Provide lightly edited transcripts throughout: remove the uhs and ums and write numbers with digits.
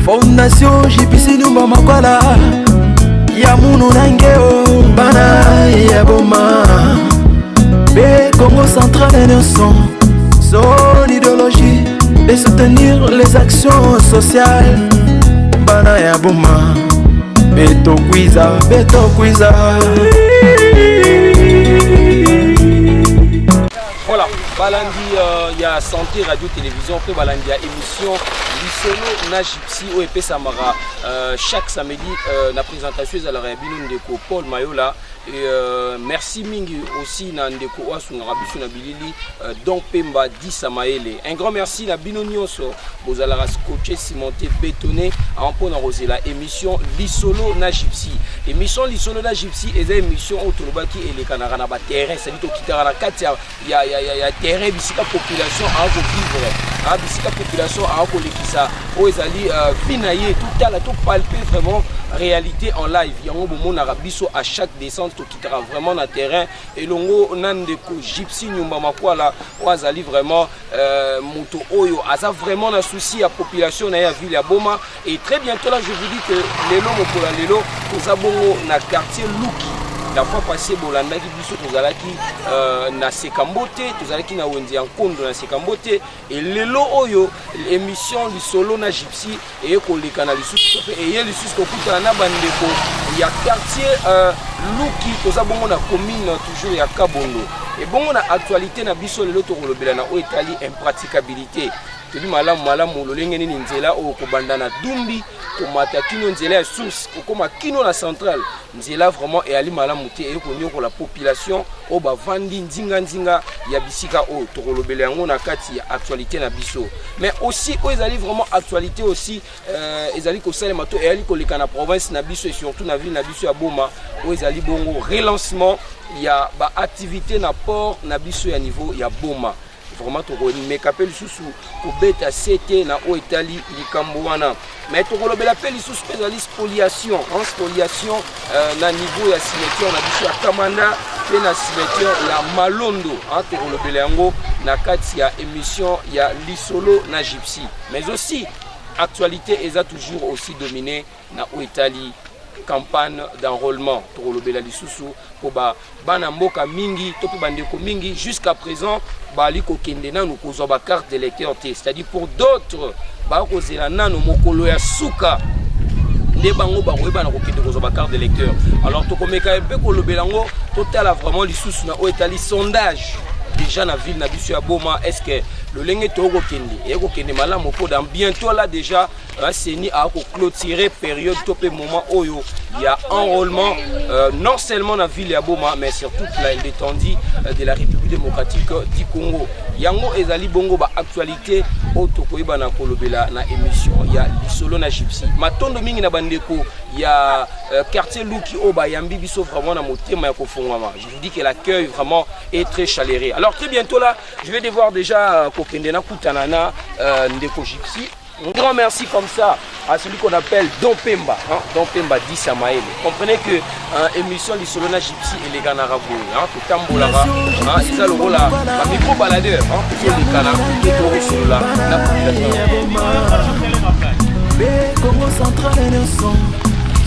Fondation JPC Nyumba Makwala ya munu nangeo bana ya boma B Congo Central Innocent. Son idéologie de soutenir les actions sociales bana ya boma Beto Kwiza. Voilà, balandi ya santé radio télévision pe balandi ya émission Lisolo na Gypsy o epé samara chaque samedi na présentation ezalaka ya bino ndeko Paul Mayola. Et merci mingi aussi na ndeko Oasunga biso na bilili Don Pemba di Samaele. Un grand merci na bino nyonso bozalaka scotché cimenté bétonné en pona rosela émission Lisolo na Gypsy. Émission Lisolo na Gypsy eza émission otolobaki elekanaka na ba terrain, c'est dit okitaka na kati ya terrain bisika population a ko vivre. Bisika population a ko lekisa o ezali finaye tout à la tout palper vraiment réalité en live. Yango bomonaka biso à chaque descente qui sera vraiment dans terrain et longo nandeko Gypsy Nyumba Makwala wazali vraiment moto oyo asa vraiment na souci à population na ya ville ya Boma. Et très bientôt là je vous dis que lelo mokola lelo kozabongo na quartier Luki. La fois passée bolanda ki biso tozalaki na Sekambote, tozalaki na Wenzi Nkondo na Sekambote et lelo oyo émission Lisolo na Gypsy et koleka na lisusu et lisusu kokuta na bandeko ya quartier Luki tozabongo na commune toujours ya Kabondo. Et bongo na actualité na biso lelo tokolobela na o etali impraticabilité. Teli malamu lolenge nini nzela o kobanda na Dumbi komata kino nzela ya source kokoma kino na centrale nzela vraiment et ali malamu te e konyo ko la population o bavandi nzinga ya bisika o tokolobela yango na kati ya actualité na biso. Mais aussi o ezali vraiment actualité aussi ezali ko salema to e ali ko leka na province na biso et surtout na ville na biso ya Boma o ezali bongo relancement ya ba activité na port na biso ya niveau ya Boma. Vraiment toko mekapeli susu ko beta CT na o Italie likambo wana. Mais toko lobela peli susu ezali spoliation, spoliation na niveau ya cimetière na biso ya Kamanda pe na cimetière ya Malondo. Toko lobela yango na kati ya émission ya Lisolo na Gypsy. Mais aussi actualité eza toujours aussi dominée na o Italie campagne d'enrôlement pour le Belalisusu pour bana mboka mingi topi bandeko mingi jusqu'à présent bali ko kendena nous kozo ba carte d'électeur, c'est-à-dire pour d'autres ba ko zela nano mokolo ya suka nde bango ba ko bana ko kende kozo ba carte d'électeur. Alors to komeka un peu ko le belango total vraiment lisusu na o etali sondage déjà na ville na biso ya Boma. Est-ce que le lenge toko kende et ko kende malamu po dans bientôt là déjà Seni a clôturé période topé moment oyo il y a enrôlement non seulement dans la ville ya Boma mais surtout l'étendue de la République démocratique du Congo. Yango ezali bongo ba actualité otoko ibana kolobela na émission ya Lisolo na Gypsy. Matondo mingi na bandeko ya quartier Luki oba yambi biso vraiment na motema ya kofongama. Je vous dis que l'accueil vraiment est très chaleureux. Alors très bientôt là, je vais devoir déjà kokendena kutanana ndeko Gypsy. Un grand merci comme ça à celui qu'on appelle Don Pemba, Don Pemba di Samaele. Comprenez que émission Lisolo na Gypsy et les Ganarabou, tout tambolara, ils ont le rôle à micro-baladeur, tout les canards, tout le rôle là, la Congo Central Innocent,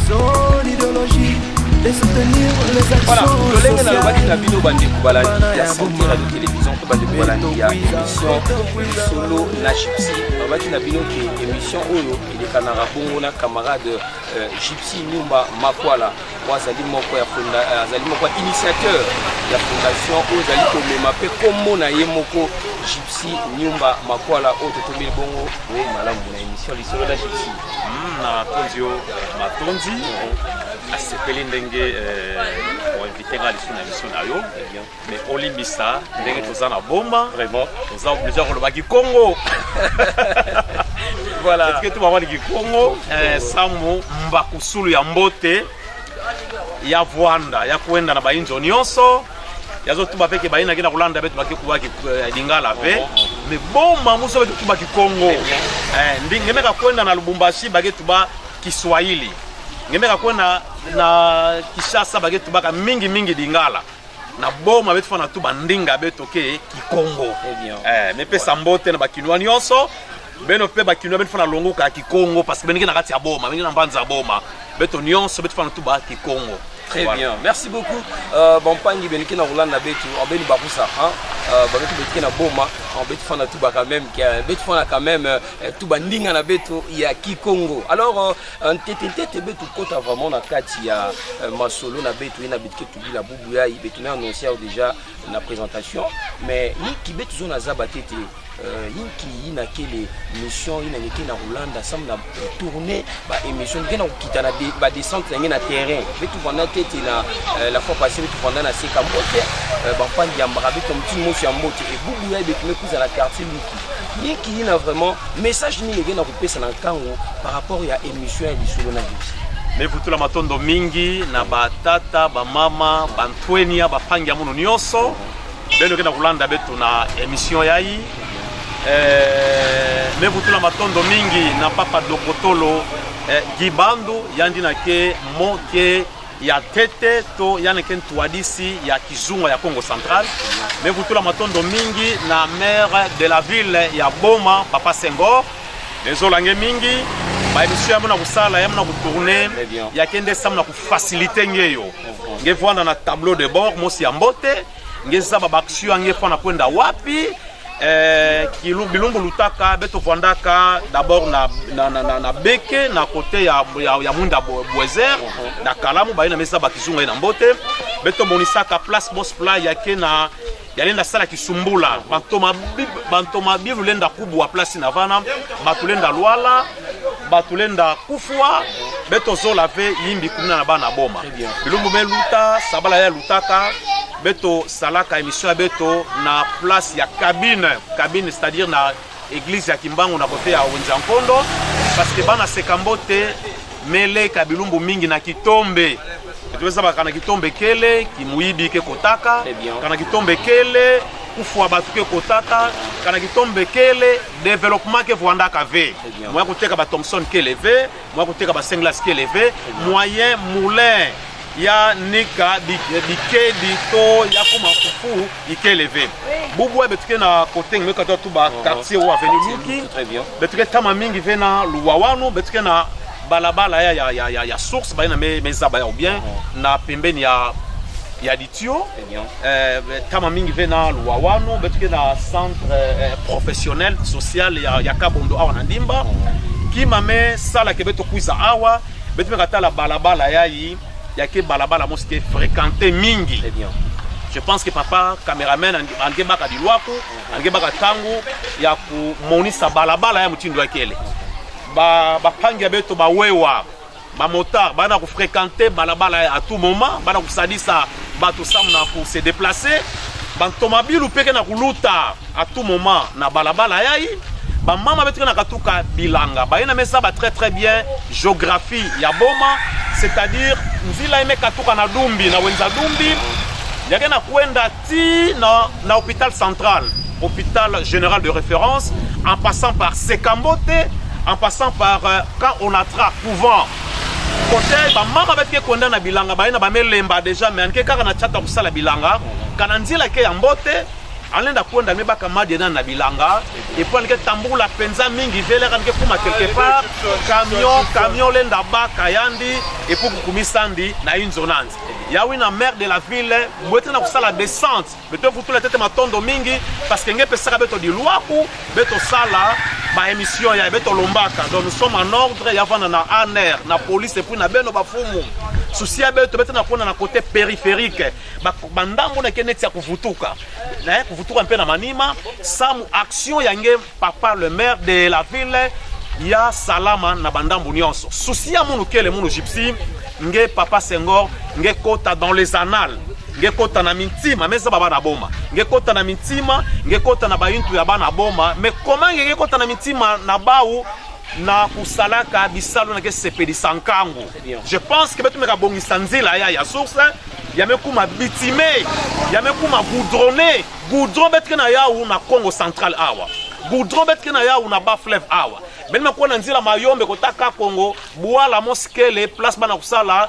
son idéologie de soutenir les actions voilà, le lenge na lobaki na bino bandeko balandi ya sociales. santé radio télévision to bandeko balandi ya émission Lisolo na Gypsy. Lobaki na bino ke émission oyo elekanaka bongo na camarade Gypsy Nyumba Makwala wazali moko ya azali moko initiateur ya fondation oyo zali komema pe kombo na ye moko Gypsy Nyumba Makwala oyo totomeli bongo we malamu na émission Lisolo na Gypsy. Na tondio matondi asepeli ndenge pour inviter nga lisu na émission na yo mais olimbisa ndenge toza na Boma vraiment toza obligé kolobaki Congo. Voilà est-ce que tu vas dire Congo samu mbakusulu ya mbote ya Vwanda ya kwenda na bainjo nyonso yazo tuba peke baina kina kulanda betu baki kubaki Lingala ve mais Boma muso betu kubaki Congo ndingemeka kwenda na Lubumbashi bagetu ba Kiswahili ngemeka kwenda na Kishasa bagetu baka mingi Lingala na Boma betu fana tu bandinga betu ke Kikongo mais pesa mbote na bakinwa nyonso beno pe bakino beno fana longo ka Kikongo parce que bengi na kati ya boma bengi na mbanza boma beto nyonso beto fana tuba Kikongo. Très bien, merci beaucoup. Bon pangi beniki na Rolanda betu, on beni bakusa, hein. Babetu betiki na boma, on betu fana tuba quand même, betu fana quand même tuba ndinga na betu ya Kikongo. Alors un tete betu kota vraiment na kati ya masolo na betu ina betiki tubi la bubu ya betu na annoncé déjà la présentation, mais ni ki betu zona zaba tete yinki yina kele mission yina yeke na Rolanda sam na tourner ba émission ngena kokita ba descente ngena terrain betu vana tete na la fois passée betu vanda na seka mbote ba pangi ya marabe comme tout monde ya mbote et bubu ya betu mekuza na quartier yinki yina vraiment message ni ngena kopesa na kango par rapport ya émission ya lisolo na Gypsy. Mais vous tout la matondo mingi na ba tata ba mama ba ntwenia ba pangi ya muno nyonso beno ngena Rolanda betu na émission yayi. Mais vous tout la matondo mingi na papa dokotolo Gibandu yandi na ke moke ya tete to yana ken tuadisi ya kizunga ya Congo Central. Mais vous tout la matondo mingi na maire de la ville ya Boma papa Senghor les olange mingi ba émission ya mona kusala ya mona kutourner ya kende samna ku faciliter ngeyo ngevanda na tableau de bord mosi ya mbote ngeza ba action ngefana kwenda wapi bilumbu lutaka beto vondaka d'abord na beke na côté ya munda boezer na kalamu baina mesa bakizunga na mbote beto monisaka place boss pla yake na yalenda sala kisumbula bantoma bivu lenda kubwa place na vana batulenda lwala batulenda kufwa beto zola ve yimbi kumina na bana boma bilumbu meluta sabala ya lutaka beto salaka émission beto na place ya cabine c'est-à-dire na église ya Kimbangu na côté ya Wenjankondo parce que bana sekambote mele kabilumbu mingi na kitombe tuweza bakana kitombe kele kimuibi ke kotaka kana kitombe kele kufwa batuke kotaka kana kitombe kele développement ke vwanda kave moi koteka ba Thompson kele ve moi koteka ba Senglas kele ve moyen moulin ya nika dike dito ya kuma kufu ikelevé bubu betuke na côté ngeka to ba quartier ou avenue Luki betuke tama mingi vena luwawanu betuke na balabala ya source ba na mezaba ya ou bien na pembeni ya ditio tama mingi vena luwawanu betuke na centre professionnel social ya Kabondo awa na ndimba kimame sala ke beto kuiza awa betuke katala balabala yayi yake balabala mosque fréquenté mingi. Je pense que papa cameraman angebaka dilwako angebaka tangu ya ku monisa balabala ya mutindo yakele ba pangi beto ba wewa ba motard bana ku fréquenter balabala à tout moment bana ku sadisa bato samna pour se déplacer bantomabilu peke na kuluta à tout moment na balabala yayi ba mama beto na katuka bilanga ba ina mesa ba très bien géographie ya boma c'est-à-dire nzila ime katuka na dumbi na wenza dumbi yake na kwenda ti na hôpital central hôpital général de référence en passant par Sekambote en passant par quand on attrape couvent côté ba mama betke kwenda na bilanga ba ina ba melemba déjà mais anke kaka na chata kusala bilanga kana nzila ke ya mbote alenda kwenda mebaka madi na bilanga et puis anke tambula penza mingi vele kanke kuma quelque part camion lenda baka yandi et pour kumisandi na une zonante yawi na maire de la ville mwete na kusala descente beto futu la tete matondo mingi parce que ngepe saka beto di luaku beto sala ba émission ya beto lombaka donc nous sommes en ordre ya vana na ANR na police et puis na beno bafumu souci ya beto beto na kona na côté périphérique ba ndambo na keneti ya kuvutuka na kuvutuka mpe na manima samu action yange papa le maire de la ville ya salama na bandambu nyonso souci ya munu kele munu Gypsy nge papa Senghor nge kota dans les annales nge kota na mintima mesa baba na boma nge kota na mintima nge kota na bayintu ya bana boma mais comment nge kota na mintima na baou na kusalaka bisalo na ke sepedi sankangu je pense que betu meka bongisa nzela ya source ya mekuma bitime ya mekuma goudron betke na yaou na Congo Central awa goudron betke na yaou na bas fleuve awa ben makona nzila mayombe kotaka Congo boala moskele place bana kusala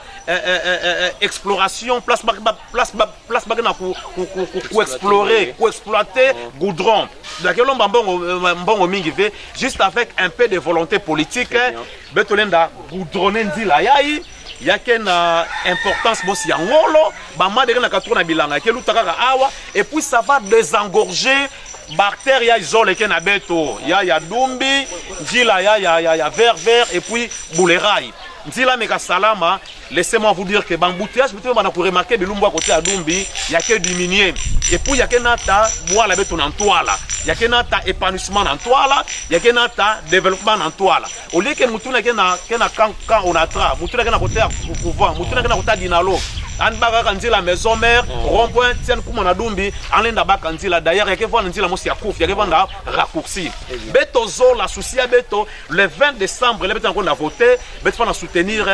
exploration place bagana ku explorer ku exploiter goudron donc lomba mbongo mingi ve juste avec un peu de volonté politique betolenda goudronner nzila yayi yake na importance bosi ya ngolo ba madere na katuna bilanga ke lutaka awa et puis ça va désengorger bactéries ya isole ke na beto ya dumbi njila ya vert et puis boulerai njila meka salama. Laissez-moi vous dire que bambouteage peut bana ko remarquer bilumbu à côté ya dumbi yake diminuer et puis yake nata bois la beto na toile yake nata épanouissement na toile yake nata développement na toile au lieu que mutuna kena quand on atra mutuna kena côté pouvoir mutuna kena côté dinalo an baka nzila maison mère rond-point tienne comme na dumbi anenda baka nzila d'ailleurs yake vona nzila mosi ya kouf yake vona raccourci beto zo la souci ya beto le 20 décembre le beto on a voté beto na soutenir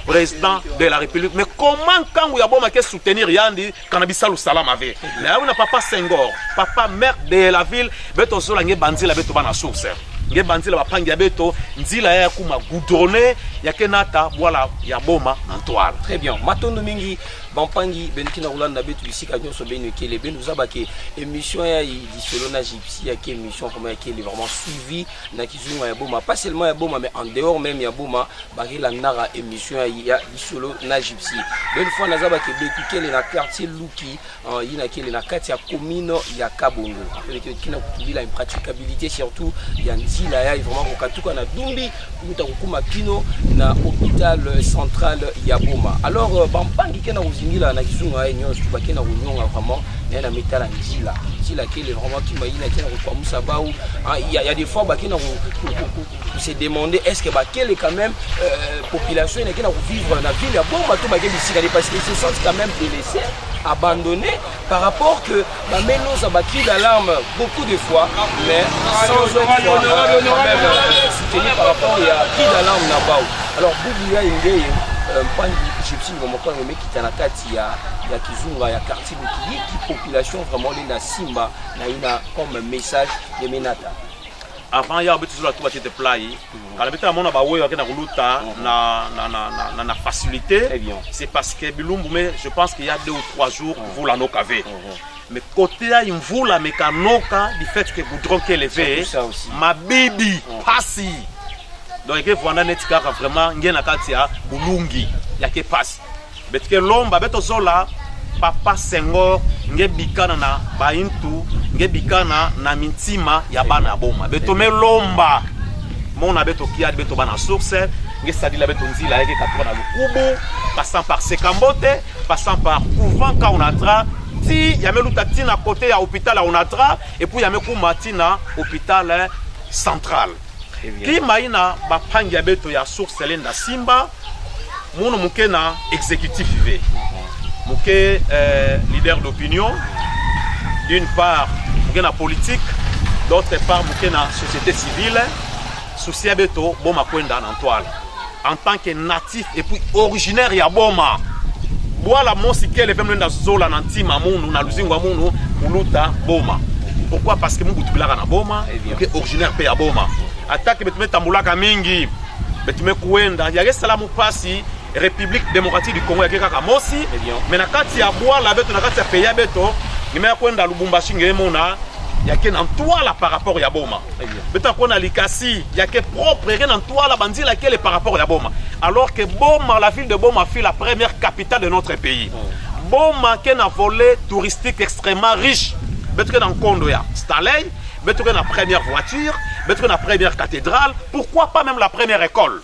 président de la République. Mais comment quand vous avez soutenir Yandi Kanabissa le salam avait là on a papa Senghor papa maire de la ville beto zo la ngebanzi la beto bana source ngebanzi la bapangi ya beto nzila ya kuma goudronner yakenata voilà ya boma na toile. Très bien matondo mingi bampangi benkina Rolanda betu bisika nyonso benu kele benu zabake émission ya disolo na gypsy ya émission comme ya kele vraiment suivi na kizunga ya boma pas seulement ya boma mais en dehors même ya boma bakila nara émission ya disolo na gypsy belle fois na zabake betu kele na quartier Luki yina kele na kati ya commune ya Kabongo après que kina kutubila impraticabilité surtout ya nzila ya vraiment kokatuka na dumbi kuta kokuma kino na hôpital central ya boma. Alors bampangi kena ngila na kizunga yenyo subaki na kunyonga vraiment na metala njila njila kile vraiment qui m'a ina kena kwa musabau il y a des fois baki na se demander est-ce que bakele quand même population ina kena vivre na ville ya bomba to bakeli sika parce que se sentent quand même délaissés abandonnés par rapport que la mélo ça baki d'alarme beaucoup de fois mais sans aucun soutenir par rapport à qui d'alarme na bao. Alors Boubouya Ingeye mpangi gypsy momoko ngeme kitana kati ya kizunga ya quartier Bukigi qui population vraiment linda simba na ina comme message de menata avant ya betu zo la tuba tete play kala betu amona ba weyo akena kuluta na facilité c'est parce que bilumbu mais je pense qu'il y a 2 ou 3 jours vous la nokave mais côté ya imvula mekanoka du fait que goudron qui est levé ma bibi pasi donc il faut en être vraiment ngena kati ya bulungi yake passe betike lomba beto zola papa Senghor ngebikana na baintu ngebikana na mintima ya bana boma beto me lomba mona beto kiadi beto bana source ngesadila beto nzila yake katwa na lukubu passant par Sekambote passant par couvent ka onatra ti yameluta tina côté ya hôpital ya onatra et puis yamekuma tina hôpital central. Qui maina bapangi ya beto ya source lenda simba munu muke na exécutif V muke leader d'opinion d'une part muke na politique d'autre part muke na société civile souci ya beto boma kwenda na toile en tant que natif et puis originaire ya boma boala mosi kele vem lenda zola na ntima munu na luzingo munu muluta boma. Pourquoi? Parce que mungu tubilaka na boma muke originaire pe ya boma attaque betume tambulaka mingi betume kuenda yake salamu pasi République démocratique du Congo yake kaka mosi mais na kati ya bois la beto na kati ya pays beto nimeya kwenda Lubumbashi ngemona yake na toile par rapport ya boma beto kona likasi yake propre yake na toile banzila kele par rapport ya boma alors que Boma la ville de Boma fut la première capitale de notre pays. Boma qui a un volet touristique extrêmement riche beto na Nkondo ya Staley beto na première voiture beto na première cathédrale pourquoi pas même la première école.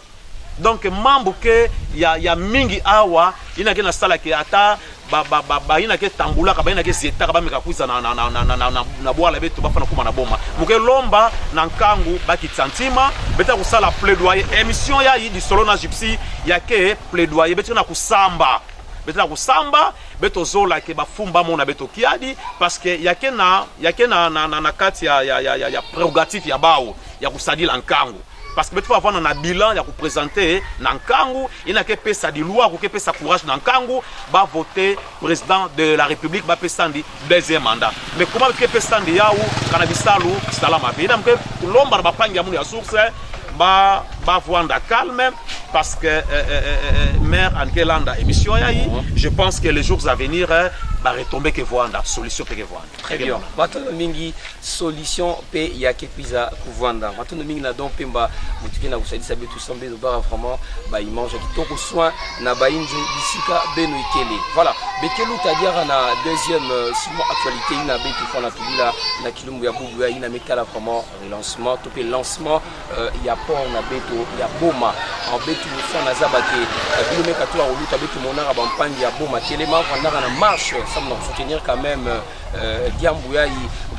Donc mambo ke ya mingi awa ina ke na sala ke ata ba ina ke tambula ka ba ina ke zeta ka ba meka kuisa na boala beto ba fana kuma na boma muke lomba na nkangu ba kitsantima beta kusala plaidoyer émission ya yi di solo na gypsy ya ke plaidoyer beto na kusamba beto zola ke ba fumba mona beto kiadi parce que ya ke na kati ya prérogative ya bao ya kusadila nkangu. Parce que tu vas avoir un bilan à vous présenter Nankangu, il n'a que pesa di loi ou que pesa courage Nankangu, va voter président de la République, va pesa di deuxième mandat. Mais comment que pesa di yaou, cannabis salou, salam à vie. Donc l'homme va pas y avoir source, ba vwanda calme parce que maire Ankelanda émission yayi, je pense que les jours à venir va retomber que vwanda solution pe que vwanda. Très bien. Batono mingi solution pe ya ke pizza kuvwanda. Batono mingi na don pemba mutiki na kusadisa betu sambe do bara vraiment ba image kitoko soin na ba inji bisika beno ikele. Voilà. Bekelu tadiara na deuxième sinon actualité ina betu fana tubila na kilumbu ya bubu ya ina metala vraiment relancement to pe lancement ya port na beto ya boma en betu fana zabake bilome katula oluta betu monara ba mpangi ya boma telema fana na marche ça me soutenir quand même Diambouyaï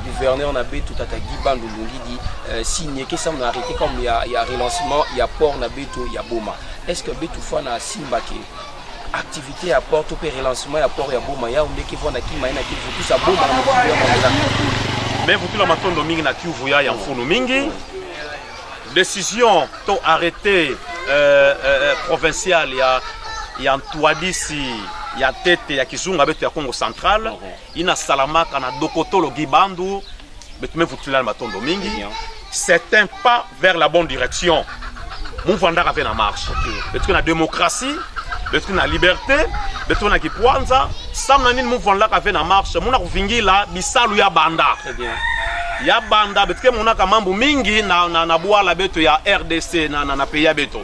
gouverneur na betu tata Gibandu Lungidi signé que ça m'a arrêté comme il y a relancement il y a port na betu ya boma. Est-ce que betu fana simbake activité à port ou relancement à port ya boma ya onde ki vona ki maina ki tout ça boma mais vous tout la matondo mingi na Kivu ya mfunu mingi décision to arrêté provincial ya Ntwadisi ya tete ya kizunga betu ya Congo central ina salamaka na dokotolo Gibandu betu me vous tout la matondo mingi c'est un pas vers la bonne direction mon vanda avait na marche betu na démocratie betu na liberté betu na kipwanza samna nini mouvement la kave na marche muna kuvingila bisalu ya banda très bien ya banda betu ke muna kamambu mingi na bwala betu ya RDC na pays betu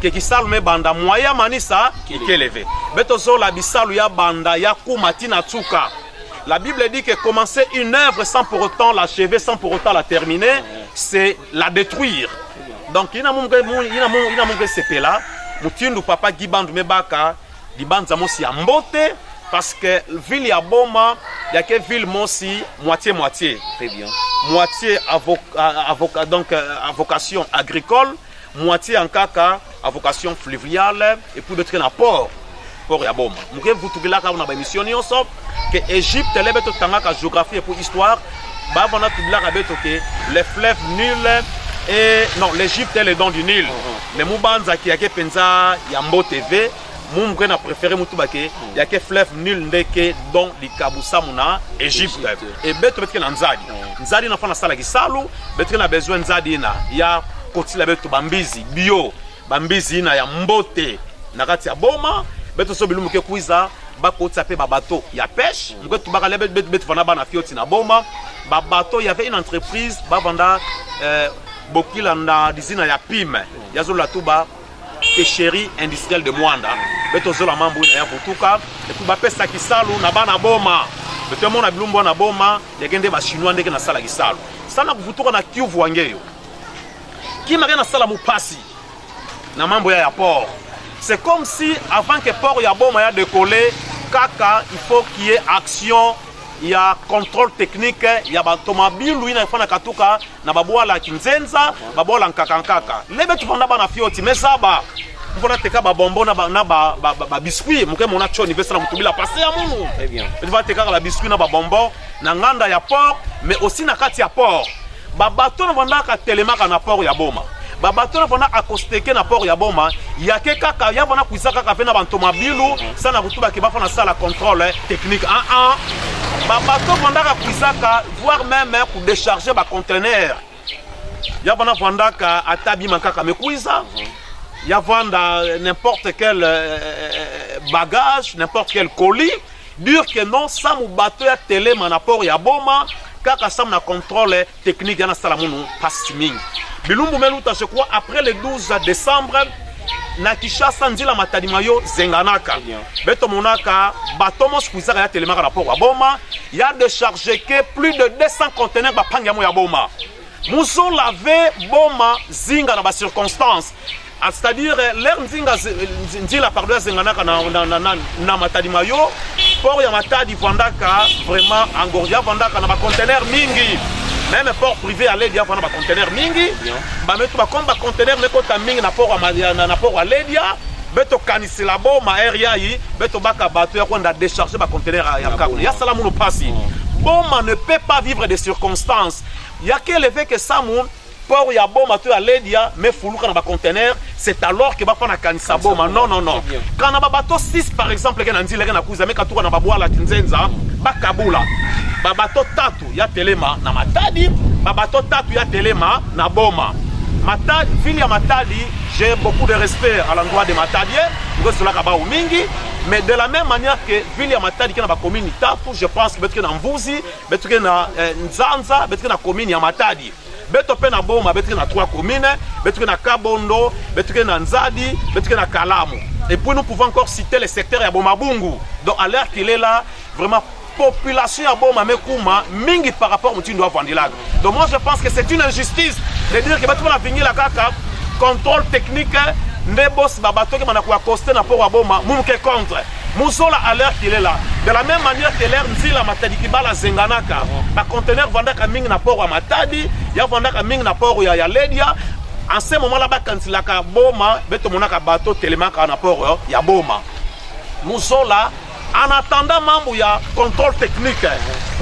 ke kisalu me banda moya manisa ikelevé betu zo la bisalu ya banda ya kumatina tsuka. La Bible dit que commencer une œuvre sans pour autant l'achever, sans pour autant la terminer, c'est la détruire. Donc il y a mon CP là. Mutindu papa Gibandu mebaka Gibanza mosi ambote parce que ville ya boma ya ke ville mosi moitié très bien moitié vocation agricole moitié en kaka à vocation fluviale et puis d'autres na port ya boma muke vutugila ka na ba émission nyonso que Égypte lebeto tangaka géographie et pour histoire ba vona tubila ka beto que les fleuves Nil et non l'Égypte est le don du Nil mais Moubanza qui a que penza Yambo TV Moum a préféré Moutubake ya que fleuve Nil ndeke don di Kabusa muna Égypte et beto betke na Nzadi Nzadi na fana sala gisalu betke na besoin Nzadi na ya kotila beto bambizi bio bambizi na ya mbote na kati ya boma beto so bilumu ke kuiza bakotsa pe babato ya pêche mbeto bakale beto fana bana fioti na boma babato il y avait une entreprise bavanda Bokila na dizina ya PIM yazo la tuba pêcherie industrielle de Mwanda beto zo la mambu na ya butuka et puis ba pesa kisalu na bana boma beto mona bilumbo na boma ya gende ba chinois ndeke na sala kisalu sana kuvutuka na Kivu wangeyo kima na sala mupasi na mambo ya port. C'est comme si avant que port ya boma ya décoller kaka il faut qu'il y ait action. Il y a contrôle technique, il y a automobiles, il y a katuka na babwala kinzenza, babwala nkakankaka. Lebe tu vanda bana fioti mais ça ba. Mpona teka ba bonbon na ba biscuit, muke mona choni vesa na mutubila passer ya munu. Très bien. Tu vas teka la biscuit na ba bonbon na nganda ya port mais aussi na kati ya port. Ba bateau na vanda ka telemaka na port ya boma. Ba bateau na vanda akosteke na port ya boma, ya ke kaka ya vanda kuisaka ka fe na bantomobilu, sana kutuba ke ba fana sala contrôle technique. Babato vandaka kuisaka voire même pour décharger ba conteneur ya vanda vandaka atabi mankaka mekuiza ya vanda n'importe quel bagage n'importe quel colis dire que non ça mu bateau ya télé manaport ya boma kaka sam na contrôle technique ya na sala munu pastiming bilumbu meluta je crois après le 12 décembre na Kishasa nzila matadimayo zenganaka beto monaka batomos kuisaka ya telemaka na port ya boma ya décharger que plus de 200 conteneurs ba panga ya boma muso laver boma zinga na ba circonstances c'est-à-dire l'air nzila pardon zenganaka na matadimayo port ya matadi vandaka vraiment engorgé vandaka na ba conteneurs mingi. Même port privé à Ledia, on a des conteneurs mingi. Bah mais tu vas comme des conteneurs mais quand tu mingi na port à Ledia, beto kanisi la bombe aéria yi, beto baka bateau ya kwenda décharger ba conteneurs à Yakabou. Ya salamu no passi. Bombe ne peut pas vivre des circonstances. Ya quel effet que ça mou port ya bombe à Ledia mais fuluka na ba conteneurs, c'est alors que ba fana kanisa bombe. Non. Quand na ba bateau 6 par exemple que na ndile na kuza mais katuka na ba boala kinzenza, ba kabula. Babato tatu ya telema na matadi, babato tatu ya telema na boma. Matadi, ville ya Matadi, j'ai beaucoup de respect à l'endroit de Matadiens, mais de la même manière que ville ya Matadi qui est dans la commune Itapu, je pense que peut-être que dans Mvuzi, peut-être que dans Nzanza, peut-être que dans la commune ya Matadi. Beto pe na Boma, beto na 3 communes, beto na Kabondo, beto na Nzadi, beto na Kalamu. Et puis nous pouvons encore citer les secteurs à Bomabungu. Donc à l'heure qu'il est là, vraiment population à Boma Mekuma, mingi par rapport au Mutindo Vandilag. Donc moi je pense que c'est une injustice de dire que beto na venir la kaka contrôle technique ne boss babato que manakuwa costé na pour Boma, mumke contre. Musola à l'heure qu'il est là. De la même manière que l'air Nzila Matadi Kibala Zenganaka, ba conteneur vendaka mingi na port à Matadi, ya vendaka mingi na port ya Ledia. En ce moment là, quand il a Boma, beto monaka bateau tellement na port ya Boma. Musola en attendant mambo ya contrôle technique.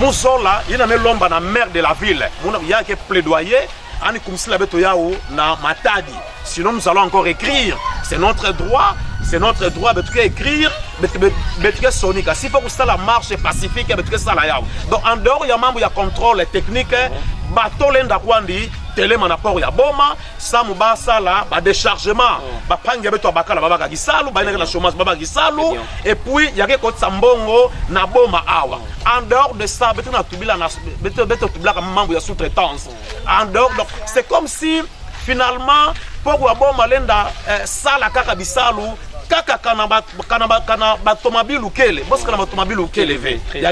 Musola, il a mis l'ombre na maire de la ville. Il y a que plaidoyer. Na Matadi. Sinon nous allons encore écrire. C'est notre droit de écrire, de sonique. S'il faut que ça la marche pacifique, de ça la yao. Donc en dehors il y a membre il y a contrôle technique. Bateau lenda kwandi télé manaport ya Boma, ça muba sala ba déchargement. Ba pangi beto bakala baba gisalu, ba na chômage baba gisalu et puis il y a que Sambongo na Boma awa. En dehors de ça, beto na tubila na beto tubila comme membre ya sous-traitance. En dehors donc c'est comme si finalement pour Boma lenda sala kaka bisalu kaka kana batomabilu kele parce que na batomabilu kele il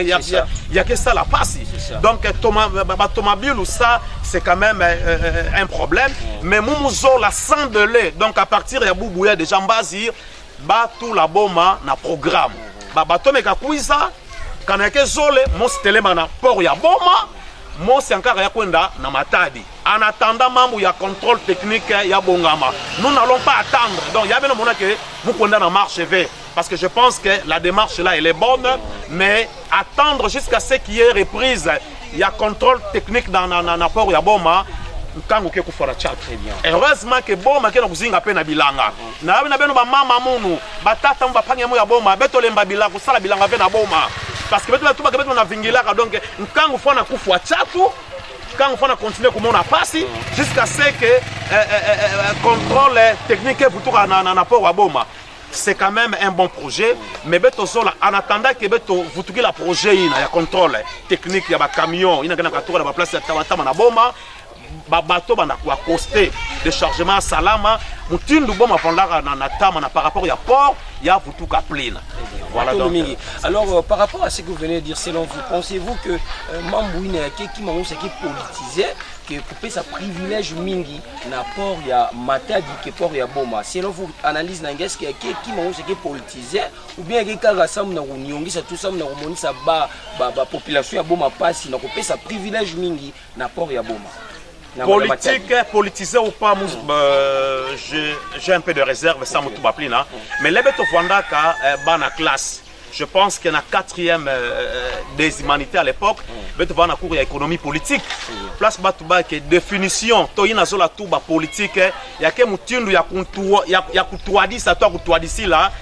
y a que ça la passe donc batomabilu ça c'est quand même un problème mais mumuzo la sang de lait donc à partir ya Boubouya déjà mbazir ba tout la Boma na programme ba batomeka kuiza kana ke zole mostelema na port ya Boma Mose encore ya kwenda na Matadi. En attendant mambo ya contrôle technique ya Bongama. Nous n'allons pas attendre. Donc il y a bien mona que nous kwenda na marche vers parce que je pense que la démarche là elle est bonne mais attendre jusqu'à ce qu'il y ait reprise il y a contrôle technique dans na port ya Boma ntango ke kufara chat très bien. Heureusement que Boma ke na kuzinga pe na bilanga. Na beno ba mama munu batata mba panya mo ya Boma beto lemba bilanga kusala bilanga pe na Boma. Parce que maintenant on a vingila donc quand on fait un coup chatu quand on fait continuer comme on a passé jusqu'à ce que contrôle technique vous tout na port à Boma c'est quand même un bon projet mais beto sola en attendant que beto vous tout la projet il y a contrôle technique il y a ba camion il y a na tour la place tama na Boma bateau bana kwa costé de chargement salama mutindu Boma fondaka na tama na par rapport ya port ya vous tout ka plein. Voilà donc. Alors par rapport à ce que vous venez de dire, selon vous, pensez-vous que Mambouine qui m'a politisé, que couper sa privilège mingi na port ya Matadi que port ya Boma. Selon vous, analyse n'engage qui m'a politisé ou bien que Karasam na Nyongi ça tout ça na remoni sa ba population ya Boma passe na couper sa privilège mingi na port ya Boma. Politique, politisé ou pas, j'ai un peu de réserve, ça me tout baplina. Mais les bêtes Fondaka, bana classe. Je pense qu'il y a 4e des humanités à l'époque, bêtes vana cours économie politique. Place batuba qui définition, toyina zola tuba politique, il y a que mutindu ya kutuadi ça toi kutuadi là,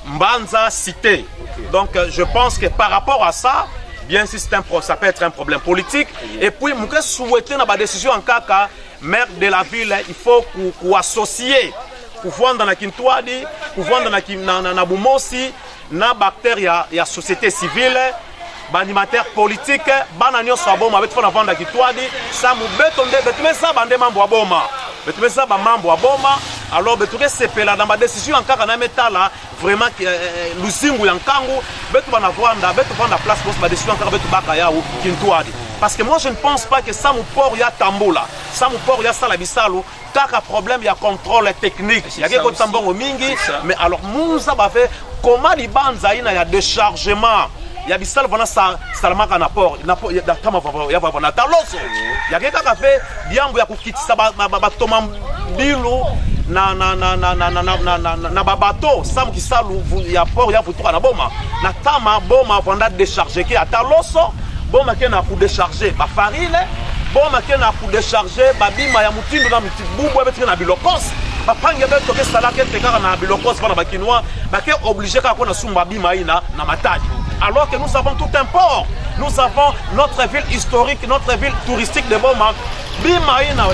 mbanza cité. Donc je pense que par rapport à ça. Bien sûr, ça peut être un problème politique. Et puis, je souhaite dans la décision en cas maire de la ville, il faut qu'on associe, pour voir dans la Kintouadi, pour voir dans la Boumosi, dans la bactérie, il y a société civile, animateurs politiques, bananios soit bon, avec fond avant la Kintouadi, ça m'a bétonné, mais ça bandé mambo à Boma, mais ça mambo à Boma. Alors, c'est là dans ma décision en cas qu'on a mis là vraiment l'usingu yankangu, betu bana vanda, betu vanda place pour ma décision encore betu bakaya ou Kintouadi. Parce que moi je ne pense pas que ça me porte ya tambola, ça me porte ya salabisalo, kaka problème il y a contrôle technique. Il y a quelque chose au mingi, mais alors Moussa va faire comment les bandes il y a déchargement. Il y a des salles qui sont seulement en apport. Il y a des taloso. Il y a quelqu'un qui a fait bien pour quitter ça tomambilo na babato sam qui salu il y a port il y a futura na Boma. Na tama Boma vanda décharger qui a taloso. Boma qui na pour décharger ba farine. Boma qui na pour décharger ba bima ya mutindu na mitibubu avec na bilokos. Bapange beto ke sala ke tekaka na bilokos bana ba kinwa ba ke obligé ka kona sumba bima ina na Matadi. Alors que nous avons tout un port, nous avons notre ville historique, notre ville touristique de Boma bima ina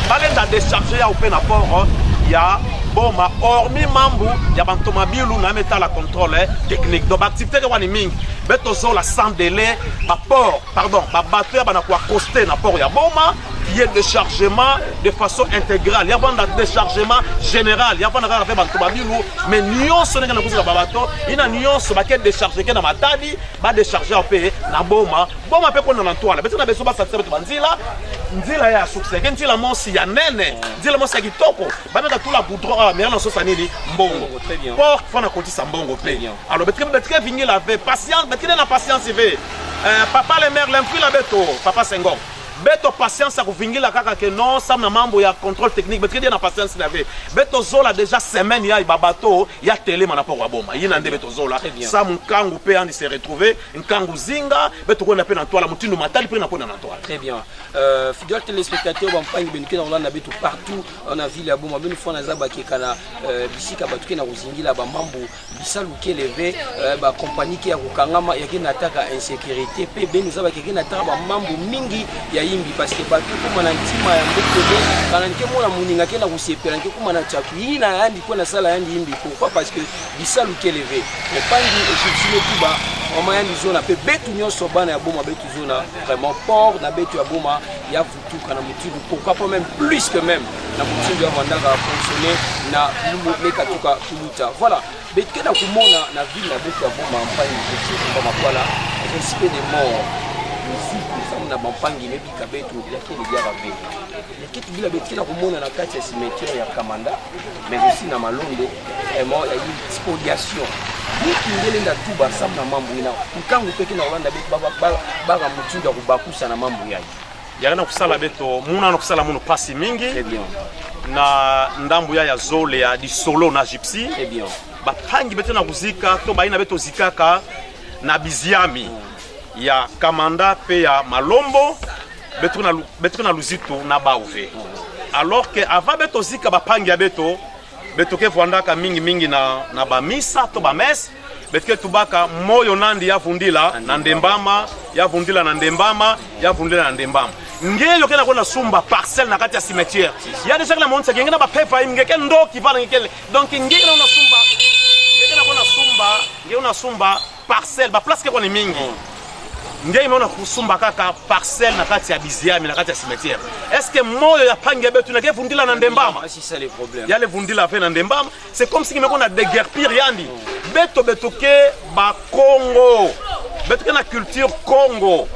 balenda décharger ya open apport ya boma hormis mambu ya bantomabilu na meta la contrôle technique donc activité kwa ni mingi beto zo la sans délai ba port pardon ba batteur bana ko accoster na port ya boma qui est déchargement de façon intégrale il y a pas de déchargement général il y a pas de faire bantomabilu mais nuance na kana kuza ba bato ina nuance ba ke décharger ke na matadi ba décharger pe na boma pe ko na toile beto na beso ba satsa beto banzila nzila ya succès ke nzila monsi ya nene nzila monsi ya kitoko ba meka tout la boudron mais on a sauce nini mbongo très bien pour fana koti sa mbongo pe alors betre vingi la ve patience betre na patience ve papa le mère l'infui la beto papa Senghor beto patience à kuvingila kaka que non ça na mambo ya contrôle technique betre na patience la ve beto zola déjà semaine ya babato ya télé mana pour boma yina nde beto zola ça munkangu pe andi se retrouver nkangu zinga beto ko na pe na toile mutindo matali pe na pona na toile très bien fidèles téléspectateurs bampangi benike na Rolanda beto partout on a vu la boma benu fona za bakeka na bisika batuke na kuzingila ba mambo bisalu keleve ba compagnie ki ya kukangama ya kina taka insécurité pe benu za bakeka na taka ba mambo mingi ya yimbi parce que batu kuma na ntima ya mbekebe kana nke mona muninga kena kusepela nke kuma na chaku yina yandi kwa na sala yandi yimbi pourquoi parce que bisalu keleve mpangi ekutile kuba Oma yandi zona pe betu nyonso bana ya boma betu zona vraiment port na betu ya boma ya futuka na mutilu pourquoi pas même plus que même na mutilu ya mandanga fonctionner na meka tuka kuluta voilà betu na kumona na ville na betu ya boma mpangi kwa makwala respect des morts musique ça na bampangi mebi kabetu ya kile dia ravé les kitu bila betu na kumona na kati ya cimetière ya Kamanda mais aussi na Malondo vraiment il y a une spoliation Niki ngelenda tu basam na mambo ina nkangu peke na Rolanda betu baba mutinda kubakusa na mambo yayi yana kusala beto muna na kusala muno pasi mingi très bien na ndambu ya zole ya di solo na gypsy très bien bapangi beto na kuzika to baina beto zikaka na biziami ya Kamanda pe ya Malombo beto na luzitu na bauve alors que avant beto zika bapangi ya beto ke vwandaka mingi na bamisa to bames betke tubaka moyo nandi ya vundila na ndembama ya vundila na ndembama ya vundila na ndembama ngeyo kena kona sumba parcelle na kati ya cimetière ya déjà que la monde ngena ba pefa ngeke ndoki vala ngeke donc ngena na sumba ngena kona sumba ngena sumba parcelle ba place ke kona mingi ngei mona kusumba kaka parcelle na kati ya biziami na kati ya cimetière est-ce que moyo ya pange betu na ke vundila na ndembama c'est ça les problèmes ya le vundila fait na ndembama c'est comme si ngimekona déguerpir yandi beto ke ba Congo beto ke na culture Congo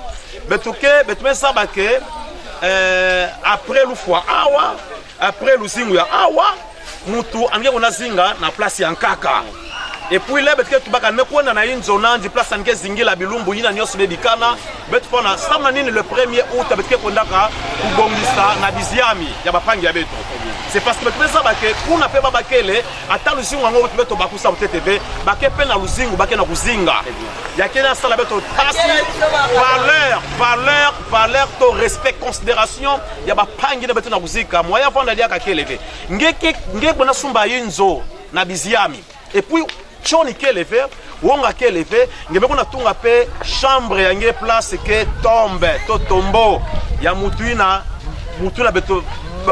beto mesa ba ke après lu fois awa après lu zingu ya awa mutu ange kona zinga na place ya nkaka. Et puis là, betu tubaka mekwenda na inzona ndi place ange zingila bilumbu yina nyos bebikana betu fona samna nini le 1er août betu kondaka kubongisa na biziami ya bapangi ya betu c'est parce que betu pesa bake kuna pe babakele ata luzingu ngo betu bakusa UTTV bake pe na luzingu bake na kuzinga ya kena sala betu tasi valeur to respect considération ya bapangi na betu na kuzika moya vanda dia kakele ngeke bona sumba yinzo na biziami et puis choni keleve wonga keleve ngebe kuna tunga pe chambre yange place ke tombe to tombo ya mutuina beto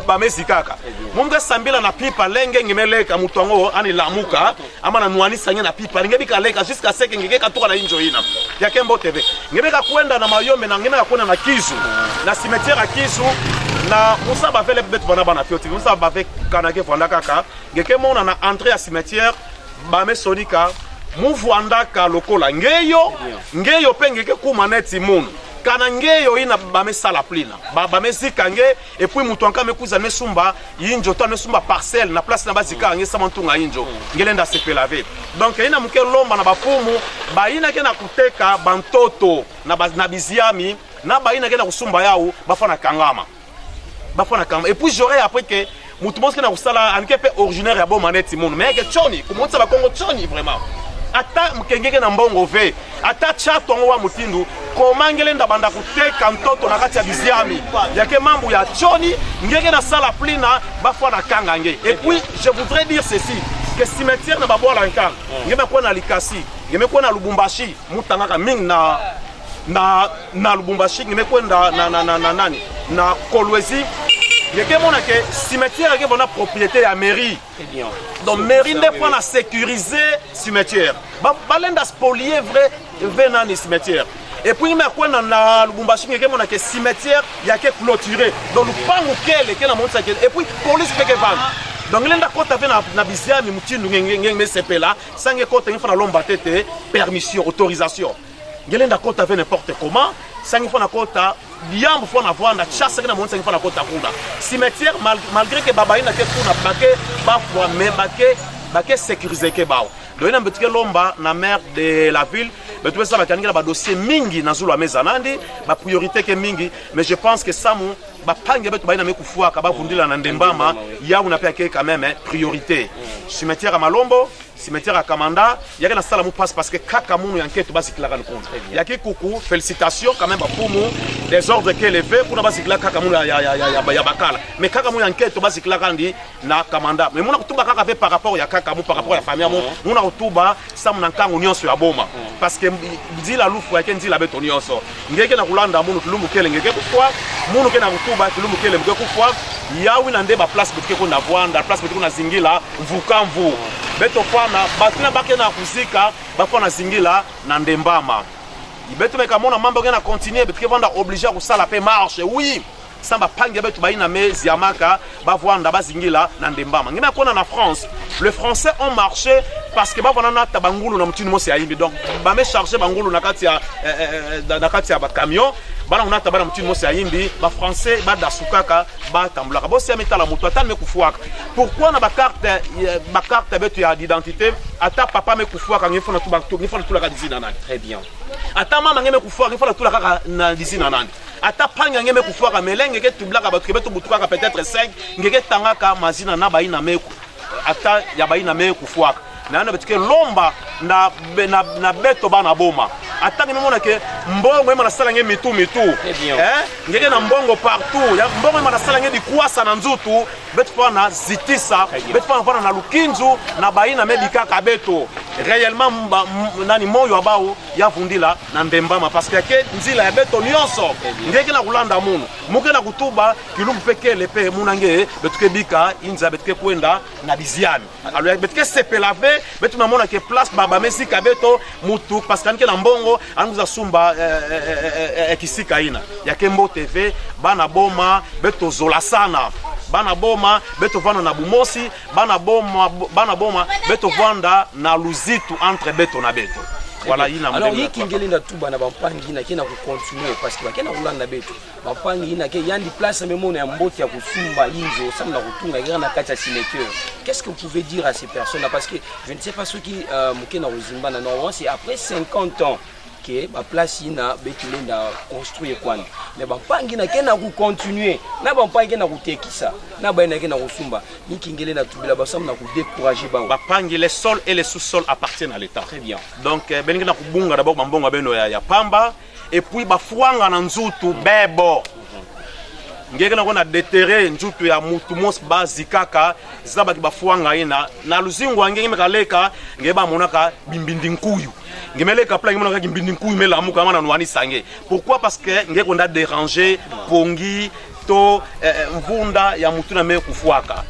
ba mesikaka munga sambila na pipa lenge ngemeleka mutongo ani lamuka ama na nuani sanya na pipa ngebi kaleka jusqu'à ce que ngeke toka na injo ina ya Kembo TV ngebe ka kwenda na mayombe na ngebe ka kwenda na Kizu na cimetière ya Kizu na musa ba vele beto bana bana fioti musa ba ve kanake fonda kaka ngeke mona na entrée ya cimetière bame sonika muvwandaka lokola ngeyo pengeke kumaneti munu kana ngeyo ina bame sala plina bame zikange et puis mutu anka mekuza mesumba yinjo to mesumba parcelle na place na bazika nge samantunga yinjo ngelenda sepelave donc ina muke lomba na bafumu ba ina kena kuteka bantoto na biziami na ba ina kena kusumba yao bafana kangama et puis j'aurais après que mutu monske na kusala anke pe originaire ya boma neti munu mais que choni kumonza ba Kongo choni vraiment ata mkengeke na mbongo ve ata chato ngo wa mutindu komangele ndabanda kuteka mtoto na kati ya biziami yake mambo ya choni ngeke na sala plina bafwa na kangange et puis je voudrais dire ceci que cimetière na babola nkanga ngeme kwa na Likasi ngeme kwa na Lubumbashi mutangaka ming na Lubumbashi ngemekwenda na nani na Kolwezi ngeke mona ke cimetière ke bona propriété ya mairie. Donc mairie ne fois na sécuriser cimetière balenda spolier vrai nani cimetière. Et puis me kwenda na Lubumbashi ngeke mona ke cimetière ya ke clôturé donc lupango kele ke na monta ke et puis police peke vana. Donc l'enda kota ve na biziami mutindu ngenge sepela sange kota ngifana lomba tete permission autorisation. Ngelenda kota ve n'importe comment sange fana kota liambo fona vanda chasse na monta ngifana kota kuda. Cimetière malgré que baba ina ke kuna bake ba fois mais bake sécuriser ke bao. Donc ina mbetike lomba na maire de la ville mais tout ça va kangira ba dossier mingi na zulu ameza nandi ba priorité ke mingi mais je pense que ça mon ba pange betu ba ina mekufuaka ba vundila na ndembama ya unapea ke quand même priorité cimetière à Malombo cimetière à Kamanda yaka na sala mu passe parce que kaka munu yanketo basikilaka nkonde yaki kuku félicitations quand même ba pumu des ordres que levé pour na basikila kaka munu ya bakala mais kaka munu yanketo basikilaka ndi na Kamanda mais muna kutuba kaka ve par rapport ya kaka mu par rapport ya famille mu muna kutuba ça muna nkango nyonso ya boma parce que nzila lufu yake nzila beto nyonso ngeke na kulanda munu tulumbu kele ngeke kufwa munu ke na kutuba tulumbu kele ngeke kufwa yawi na ndeba place betike ko na Vwanda place betike na zingila mvukamvu beto fana batina bake na kuzika bafana zingila na ndembama ibeto meka mona mambo ngena continuer betike Vwanda obligé à kusala pe marche oui samba pange beto baina mezi amaka ba Vwanda bazingila na ndembama ngina kona na France les Français ont marché parce que ba vana tabangulu na mutini mosi ayimbi donc ba me charger bangulu na kati ya ba camion bana unata bana mutini mosi ayimbi ba français ba dasukaka ba tambulaka bo si ametala mutu ata me kufuaka pourquoi na ba carte betu ya d'identité ata papa me kufuaka ngefona tulaka dizina nani très bien ata mama ngeme kufuaka ngefona tulaka na dizina nani ata panga ngeme kufuaka melenge ke tublaka batu betu butuka peut-être 5 ngeke tangaka mazina na baina me ata ya baina me kufuaka na betike lomba na beto bana boma atangi memona ke mbongo ema na sala nge mitu ngeke na mbongo partout ya mbongo ema na sala nge dikuasa na nzutu beto fana zitisa beto fana na lukinzu na baina mebika ka beto réellement nani moyo abao ya vundila na ndembama parce que ke nzila ya beto nyonso ngeke na kulanda munu muke na kutuba kilumbu peke lepe munange betuke bika inza betuke kwenda na biziami alors betuke sepelave betu mamona ke place baba mesika beto mutu parce que na mbongo anguza sumba kisika ina ya Kembo TV bana boma beto zola sana bana boma beto vana na bumosi bana boma beto vanda na luzitu entre beto na beto voilà ina alors yiki ngelinda tuba na bampangi na kena ku continuer parce que bakena kulanda beto bampangi ina ke yandi place memona ya mboti ya kusumba inzo samna kutunga ngana kati ya cimetière qu'est-ce que vous pouvez dire à ces personnes là parce que je ne sais pas ceux qui mukena uzimba na normalement c'est après 50 ans que ba place ina betulenda construire kwani mais bampangi na kena ku continuer na bampangi na kutekisa na ba ina kena kusumba nikingele na tubila basam na ku décourager ba bampangi les sols et les sous-sols appartiennent à l'état très bien donc beninga na kubunga d'abord bambonga beno ya pamba et puis bafuanga na nzutu bebo ngeke na kona déterrer nzutu ya mutu mos bazikaka zaba ki bafuanga ina na luzingo ngenge mekaleka ngeba monaka bimbindi nkuyu ngemeleka plan ngimona ka bimbindi nkuyu melamu kama na nwani sange pourquoi parce que ngeke konda déranger pongi to mvunda ya mutu na me kufuaka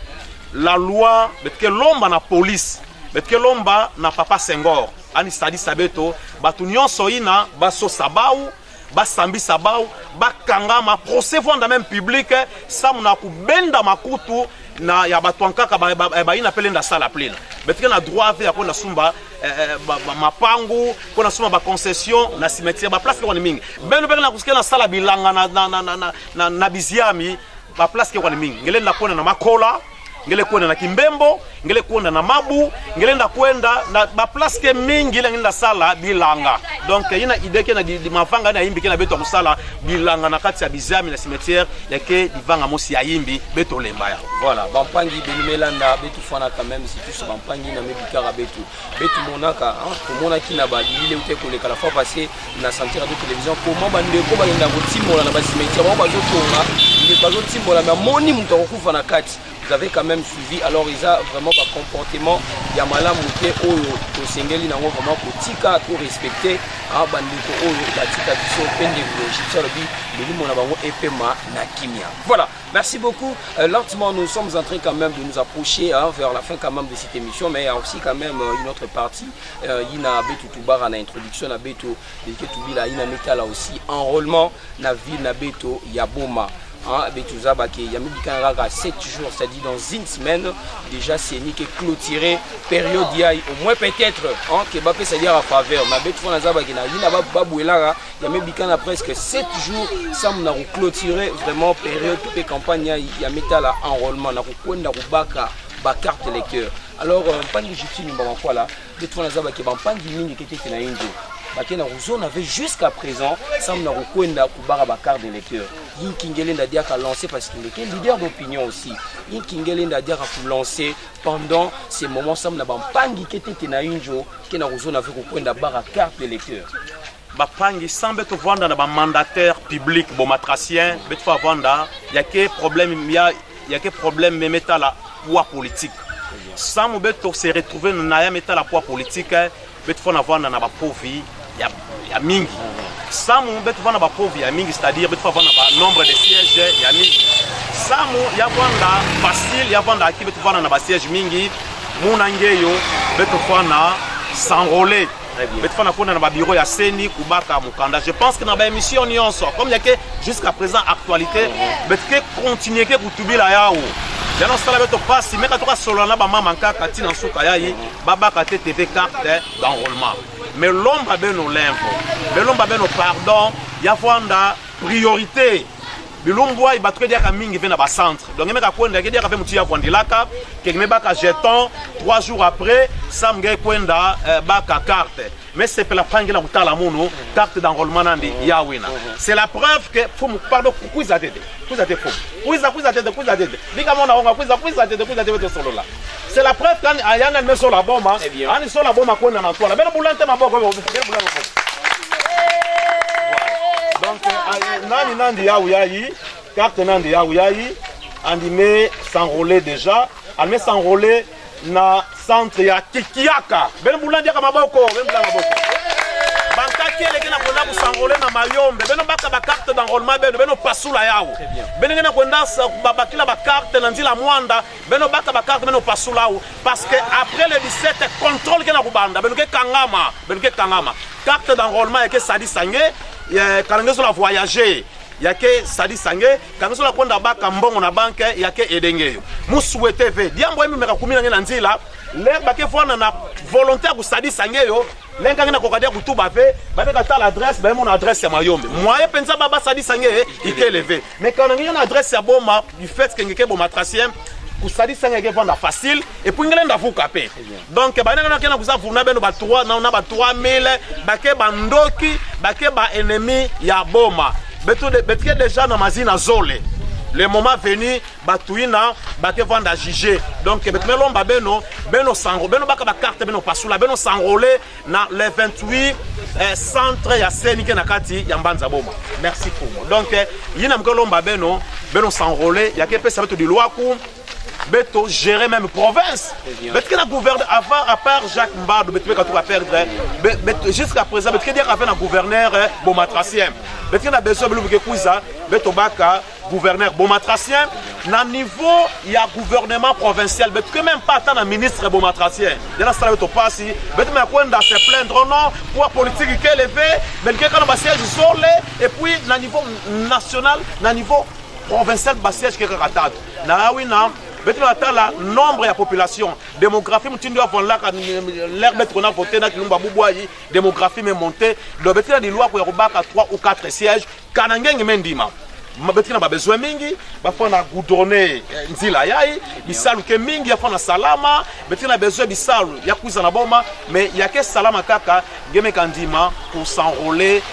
la loi betke lomba na police betke lomba na papa Senghor ani stadi sabeto batu nyonso ina baso sabau basambisa bao bakangama procès Vwanda même public samuna kubenda makutu na ya batwankaka baina pelenda sala plena betike na droit ya kona sumba mapangu kona sumba ba concession na cimetière ba place ko ni mingi beno beno na kusikia na sala bilanga na biziami ba place ko ni mingi ngele na kona na makola ngele kwenda na Kimbembo ngele kwenda na Mabu ngele nda kwenda na ba place ke mingi ile ngenda sala bilanga donc ina idée ke na di mafanga na yimbi ke na beto kusala bilanga na kati ya bizami na cimetière yake divanga mosi ya yimbi beto lemba ya voilà bampangi belimelanda betu fana quand même si tout bampangi na mebikara betu monaka komona kina ba ile ute koleka la fois passé na sentir de télévision comment bande ko ba ngenda ko timola na ba cimetière ba zo tonga nge ba zo timola na moni muto ko kufa na kati vous avez quand même suivi. Alors ils ont vraiment un comportement Yamala Mouté Oyo Tosengeli Nango vraiment Kotika tout respecter à Bandiko Oyo Batika Biso Pende Egyptien Lobi Beli Monabango Epema Nakimia. Voilà, merci beaucoup. Lentement nous sommes en train quand même de nous approcher vers la fin quand même de cette émission, mais il y a aussi quand même une autre partie. Il y a Beto Toubara en introduction, il y a Beto Toubila, il y a Métal aussi enrôlement na ville na Beto Yaboma. Betouza il y a mis 7 jours, c'est-à-dire dans une semaine déjà c'est ni que clôturé période au moins peut-être que Bappé c'est-à-dire à faveur mais Betou Nazaba qui n'a babouela il y a mis presque 7 jours ça m'a clôturé vraiment période de campagne il y a métal à enrôlement na kwenda kubaka ba carte lecteur. Alors pas de justice ni ba quoi là Betou Nazaba qui ba pas de mingi qui était na injo Bakena Rouzon avait jusqu'à présent Sam Narukwenda Kubara Bakar de lecteur. Yin Kingele Ndadia a lancé parce qu'il était leader d'opinion aussi. Yin Kingele Ndadia a lancé pendant ces moments Sam Nabampangi qui était na Injo, Kena Rouzon avait Kukwenda Bara carte de lecteur. Bapangi sans beto vendre na ba mandataire public bon matracien, beto fa vendre, y a que problème mais mettre la poids politique. Sans beto se retrouver na ya mettre la poids politique, beto fa na vendre na ba pauvre ya mingi. Samu betu vana ba pauvre ya mingi, c'est-à-dire betu vana ba nombre de sièges ya mingi. Samu ya vanda facile ya vanda ki betu vana na ba siège mingi. Munangeyo betu vana s'enrôler. Betu vana kona na ba bureau ya Seni kubaka mukanda. Je pense que na ba émission nyonso comme il y a que jusqu'à présent actualité betu ke continuer ke kutubila yao. Jano sala beto passe mais katoka solo na ba mama nkaka tina nsuka yayi babaka TV carte d'enrôlement. Mais l'homme a bien nos lèvres, mais l'homme a bien nos pardons, il y a une priorité. Bilumboa il battre dire mingi vient à centre. Donc il m'a dit dire avec mutia kwandilaka, que me baka jeton 3 jours après, ça me kwenda baka carte. Mais c'est pour la pangue na kutala muno, carte d'enrôlement nandi yawina. C'est la preuve que faut me pardon kuiza tete. Kuiza tete. Kuiza tete. Dika mona onga kuiza tete solo là. C'est la preuve quand ayana me sur la bombe, ani sur la bombe kwenda na toile. Beno bulante maboko, beno bulante. Donc, nandi yaouyayi, carte nandi yaouyayi, andime s'enrôler déjà, andime s'enrôler na centre ya Kikiaka. Ben boulandi ya kamaboko, ben boulandi maboko. Bankaki eleke na konda ku s'enrôler na Mayombe, ben baka ba carte d'enrôlement ben pasula yao. Ben ngena konda babakila ba carte na nzila Mwanda, ben baka ba carte ben pasula yao parce que après le 17 contrôle ke na kubanda, ben ke kangama. Carte d'enrôlement ke Sadi Sangé. Il y a quand la voyager, il y a que Sadi Sangé, quand on a kwenda baka mbongo na banque, il y a que Edenge. Mu souhaiter ve, diambo emi meka kumina na nzila, le bake fona na volontaire ku Sadi Sangé yo, lenga ngina kokadia kutuba ve, ba beka ta l'adresse, ba mon adresse ya Mayombe. Moi pensa baba Sadi Sangé, il est élevé. Mais quand on a une adresse ya Boma, du fait que ngeke Boma tracien Kusadi Sangé vendre facile et puis ngenda vous caper. Donc ba nana kena kusa vuna beno ba 3 na ba 3000 bake bandoki bake ba ennemi ya Boma. Betike déjà na mazina zole. Le moment venu batuina bake vendre juger. Donc betme lomba beno sango beno baka ba carte beno pasula beno s'enrôler na le 28 centre ya Seni na kati ya Mbanza Boma. Merci pour moi. Donc yina mkolomba beno s'enrôler ya ke pesa beto di Loaku Beto gérer même province. Beto que la gouverneur avant à part Jacques Mbado beto ka tout à perdre. Jusqu'à présent beto que dire avec un gouverneur Bomatracien. Beto na besoin belu ke kuza beto baka gouverneur Bomatracien na niveau il y a gouvernement provincial beto que même pas tant un ministre Bomatracien. Il y a ça beto passi beto me kwenda se plaindre non pour politique qui élevé beto que quand ba siège isolé et puis na niveau national na niveau provincial ba siège que ratade. Na wina beto atala nombre ya population démographie mutindo avant là l'air mettre on a voté na kilumba bubwayi démographie mais monter do beto di loi pour robaka 3 ou 4 sièges kanangenge mendima beto na ba besoin mingi ba fona goudronner nzila yayi bisalu ke mingi ya fona salama beto na besoin bisalu ya kuza na Boma mais il y a que salama kaka geme kandima pour s'enrôler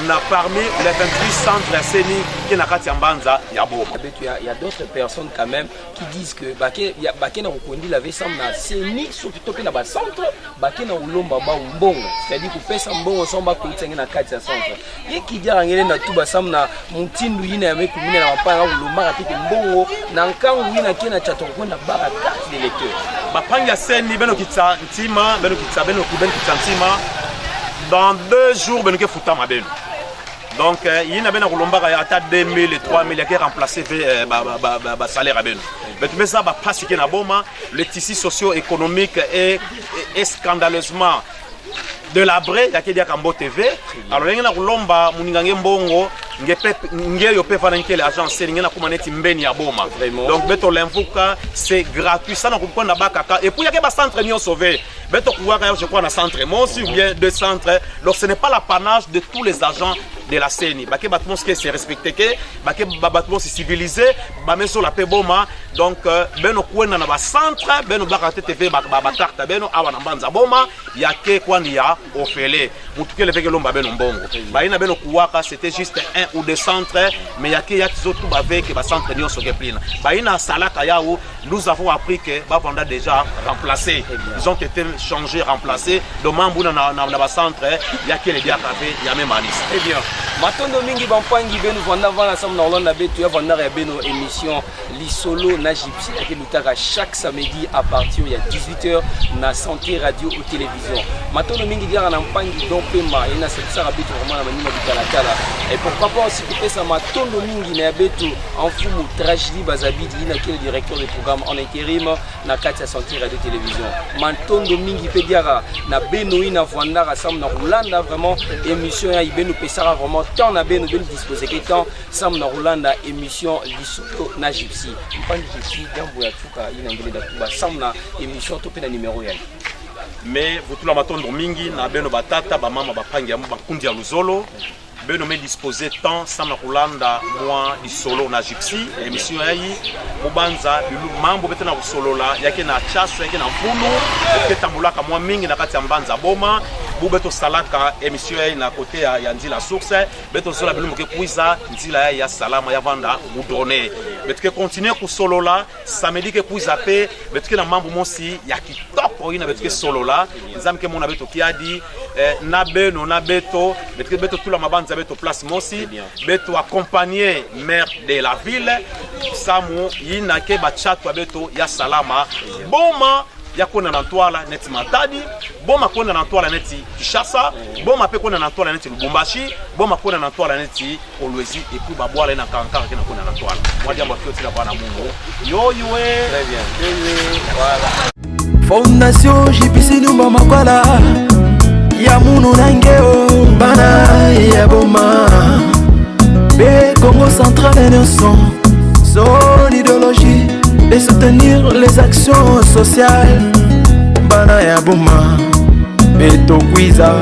na parmi les 28 centres Seni qui na kati ya Mbanza ya Boma. Il y a d'autres personnes quand même qui disent que Baké na Rukondi l'avait semble na Seni surtout que na ba centre Baké na ulomba ba mbongo c'est-à-dire que pesa mbongo somba ko tsenga na kati ya centre. Et qui dit ngene na tuba semble na mutindu yine me kumina na mapanga kulomaka tete mbongo na nkangu ina kena chato kwenda baka carte de lecteur bapangi ya seni beno kitsa ntima beno kitsa ntima dans 2 jours beno ke futama beno donc yina bena kulombaka ya ata 2000 3000 ya ke remplacer ba salaire beno mais ça ba passe ke na boma le tissu socio-économique est scandaleusement de la braie ya ke dia Kambo TV alors ngena kulomba muningange mbongo nge yo pe fana nkele agence ngena kuma neti mbeni ya boma donc beto l'invoca c'est gratuit ça na kupona bakaka et puis ya ke ba centre nyo sauvé beto kuwaka je crois na centre Monsi ou bien 2 centres donc ce n'est pas l'apanage de tous les agents de la CENI baké batmos que c'est respecté que baké batmos c'est civilisé ba meso la pe boma donc beno kwenda na ba centre beno bakate TV ba carte beno awa na mbanza boma ya ke kwani ya ofele mutuke leveke lomba beno mbongo ba ina beno kuwaka c'était juste 1 ou 2 centres mais ya ke ya tizotu ba avec ba centre nyo sokeplina ba ina salaka yao nous avons appris que ba vanda déjà remplacé ils ont été changés remplacés le membre na ba centre ya ke le dia café ya même anis eh bien matondo mingi bampangi beno vanda vana sam na Hollande betu ya vanda ya beno émission Lisolo na Gypsy qui lutaka chaque samedi à partir de 18h na Santé Radio ou télévision matondo mingi dia na mpangi donc pema ina sepsa betu vraiment na manima bitalatala et pourquoi pas aussi que ça matondo mingi na betu en fumu tragédie bazabidi ina qui est le directeur de programme en intérim na Katia Santé Radio télévision matondo mingi pe diara na beno ina vanda sam na Hollande vraiment émission ya ibeno pesara vraiment tant na beno ben disposer que tant sam na Hollande émission Lisolo na Gypsy mpangi Gypsy jambo ya tuka ina ngele da kuba sam na émission to pe na numéro ya mais vutula matondo mingi na beno batata ba mama bapangi ya bakundi ya luzolo beno me disposer tant sam na Hollande moi Lisolo na Gypsy émission yayi mubanza mambo bete na kusolola yake na chaso yake na mfulu ketambulaka mwa mingi na kati ya mbanza boma bubeto salaka émission yayi na côté ya nzila source beto zola bilumu ke kuiza nzila yayi ya salama ya vanda mudone beto ke continuer kusolola samedi ke kuiza pe beto ke na mambo mosi ya kitoko ina beto ke solola nzam ke mona beto kiadi na beno na beto beto tula mabanza beto place mosi beto accompagner maire de la ville samu yina ke bachatwa beto ya salama boma ya kona na Ntwala neti Matadi boma kona na Ntwala neti Kishasa boma pe kona na Ntwala neti Lubumbashi boma kona na Ntwala neti Kolwezi et puis babwala na kankara kena kona na Ntwala mwadi ambo kioti la bana Mungu yoywe très bien voilà Fondation JPC Numba Makwala ya munu nangeo bana ya boma be Congo central et nation son idéologie de soutenir les actions sociales bana ya boma beto kwiza